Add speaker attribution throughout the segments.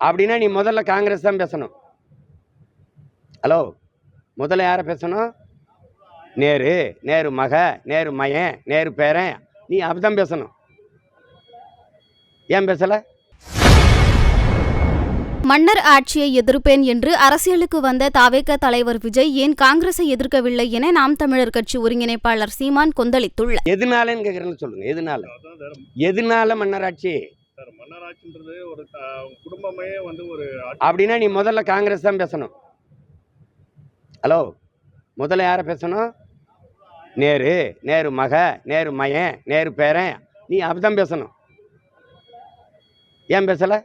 Speaker 1: அப்படின்னா நீ முதல்ல காங்கிரஸ் தான் பேசணும். ஹலோ, முதல்ல யாரை பேசணும்? நேரு மக, நேரு மயன், நேரு பேரன், நீ அப்படிதான் பேசணும். ஏன் பேசல?
Speaker 2: மன்னர் ஆட்சியை எதிர்ப்பேன் என்று அரசியலுக்கு வந்த தாவேக தலைவர் விஜய் ஏன் காங்கிரஸை எதிர்க்கவில்லை என நாம் தமிழர் கட்சி ஒருங்கிணைப்பாளர் சீமான் கொந்தளித்துள்ளார்.
Speaker 1: எதனாலன்னு கேக்குறேன்னு சொல்லுங்க. எதனால மன்னர் ஆட்சி? அப்படின்னா நீ முதல்ல காங்கிரஸ் தான் பேசணும். ஹலோ, முதல்ல யாரை பேசணும்? நேரு மக, நேரு மயன், நேரு பேரன், நீ அப்படிதான் பேசணும். ஏன் பேசல?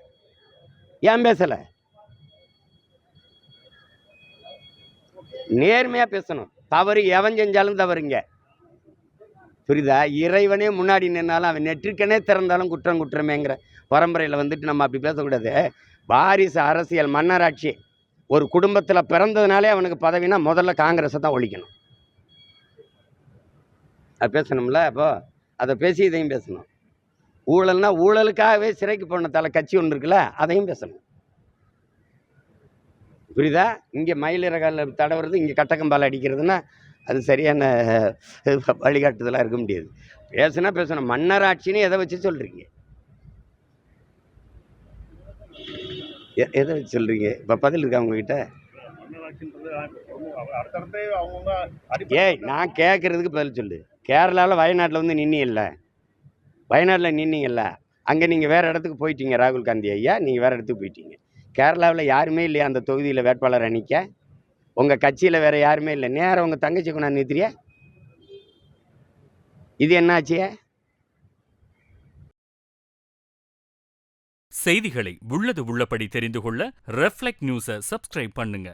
Speaker 1: நேர்மையா பேசணும். தவறு எவன் செஞ்சாலும் தவறுங்க, புரியுதா? இறைவனே முன்னாடி நின்னாலும் அவன் நெற்றிக்கனே திறந்தாலும் குற்றமேங்கிற பரம்பரையில் வந்துட்டு நம்ம அப்படி பேசக்கூடாது. வாரிசு அரசியல் மன்னராட்சி ஒரு குடும்பத்தில் பிறந்ததுனாலே அவனுக்கு பதவினா முதல்ல காங்கிரஸை தான் ஒழிக்கணும். அது பேசணும்ல. அப்போ அதை பேசி இதையும் பேசணும். ஊழல்னா ஊழலுக்காகவே சிறைக்கு போன கட்சி ஒன்று இருக்குல்ல, அதையும் பேசணும். புரியுதா? இங்கே மயிலிறகால தடவுறது, இங்கே கட்டக்கம்பால் அடிக்கிறதுனா அது சரியான வழிகாட்டுதலாக இருக்க முடியாது. பேசணும். மன்னராட்சின்னு எதை வச்சு சொல்கிறீங்க? எதை வச்சு சொல்கிறீங்க? இப்போ பதில் இருக்கா உங்ககிட்ட? நான் கேட்குறதுக்கு பதில் சொல்லு. கேரளாவில் வயநாட்டில் வந்து நின்னீங்கல்ல, அங்கே நீங்கள் வேறு இடத்துக்கு போயிட்டீங்க. ராகுல் காந்தி ஐயா, நீங்கள் வேறு இடத்துக்கு போயிட்டீங்க. கேரளாவில் யாருமே இல்லையா அந்த தொகுதியில் வேட்பாளர் அணிக்க? உங்கள் கட்சியில் வேறு யாருமே இல்லை. நேரம் உங்கள் தங்கச்சி கொண்டாந்து நிறுத்திய. இது என்னாச்சு?
Speaker 3: செய்திகளை உள்ளது உள்ளபடி தெரிந்து கொள்ள ரெஃப்ளெக்ட் நியூஸை சப்ஸ்கிரைப் பண்ணுங்க.